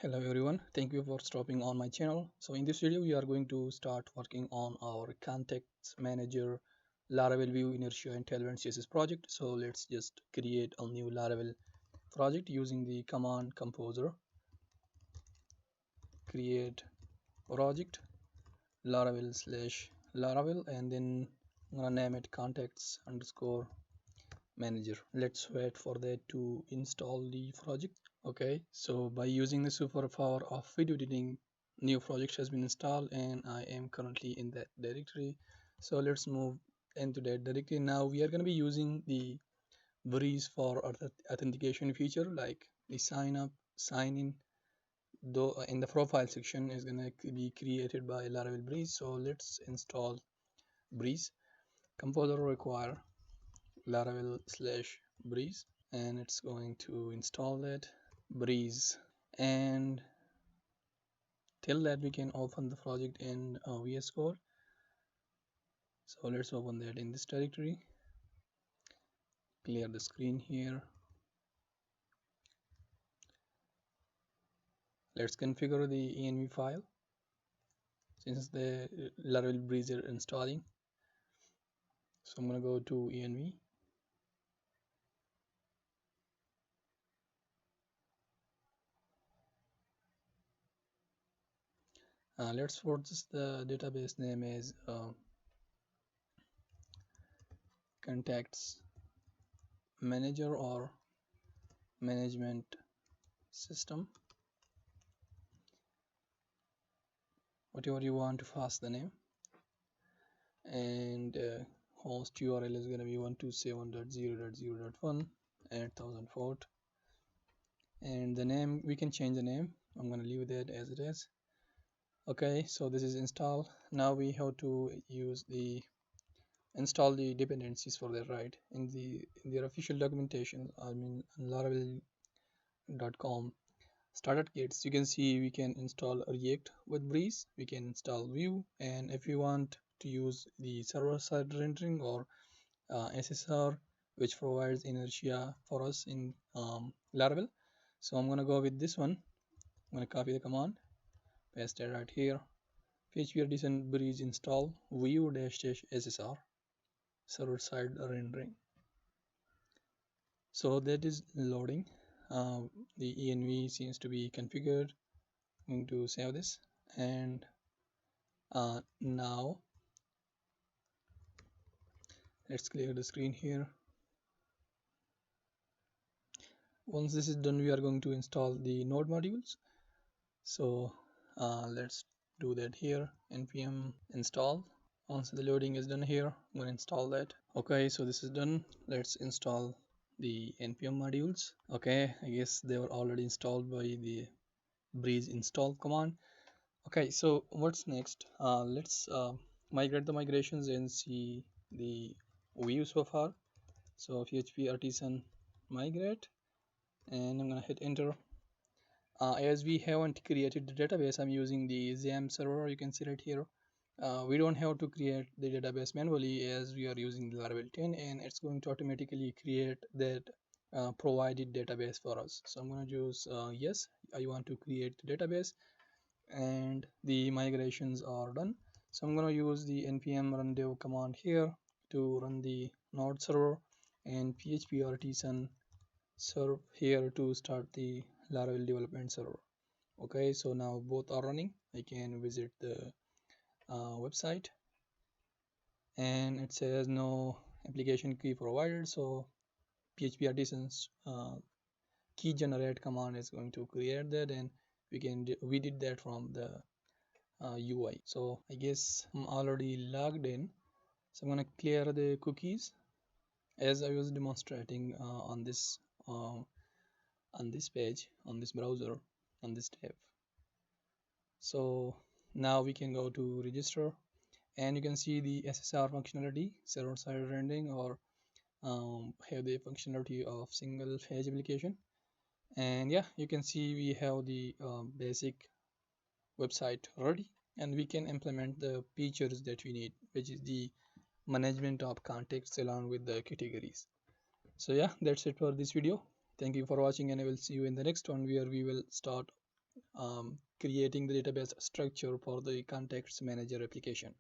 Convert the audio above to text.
Hello everyone, thank you for stopping on my channel. So in this video we are going to start working on our context manager Laravel view inertia and tailwind CSS project. So let's just create a new Laravel project using the command composer create project Laravel slash Laravel, and then I'm gonna name it contexts underscore manager. Let's wait for that to install the project. Okay, so by using the superpower of video editing, new project has been installed and I am currently in that directory. So let's move into that directory. Now we are going to be using the breeze for authentication feature, like the sign up, sign in, though in the profile section is going to be created by Laravel breeze. So let's install breeze. Composer require Laravel slash breeze, and it's going to install that breeze. And till that we can open the project in VS Code. So let's open that in this directory, clear the screen here. Let's configure the env file since the Laravel breeze is installing. So I'm going to go to env. Let's force the database name as contacts manager or management system, whatever you want to pass the name. And host URL is going to be 127.0.0.1 and 1000 port. And the name, we can change the name. I'm going to leave that as it is. Okay, so this is install. Now we have to use the install the dependencies for that, right? In their official documentation, I mean laravel.com started kits, you can see we can install React with breeze, we can install Vue, and if you want to use the server side rendering or SSR, which provides inertia for us in Laravel. So I'm gonna go with this one. I'm gonna copy the command, paste it right here. PHP artisan breeze install vue -SSR server side rendering. So that is loading. The env seems to be configured. I'm going to save this, and now let's clear the screen here. Once this is done, we are going to install the node modules. So let's do that here. npm install. Once the loading is done here, I'm going to install that. Okay, so this is done. Let's install the npm modules. Okay, I guess they were already installed by the breeze install command. Okay, so what's next? Let's migrate the migrations and see the view so far. So php artisan migrate, and I'm gonna hit enter. As we haven't created the database, I'm using the Zaman server. You can see it here. We don't have to create the database manually as we are using the Laravel 10, and it's going to automatically create that provided database for us. So I'm going to choose yes, I want to create the database, and the migrations are done. So I'm going to use the npm run dev command here to run the node server, and php artisan serve here to start the Laravel development server. Okay, so now both are running. I can visit the website, and it says no application key provided. So php artisan's key generate command is going to create that, and we did that from the UI. So I guess I'm already logged in. So I'm gonna clear the cookies as I was demonstrating on this page, on this browser, on this tab. So now we can go to register, and you can see the SSR functionality, server side rendering, or have the functionality of single page application. And yeah, you can see we have the basic website ready, and we can implement the features that we need, which is the management of contexts along with the categories. So yeah, that's it for this video. Thank you for watching, and I will see you in the next one where we will start creating the database structure for the context manager application.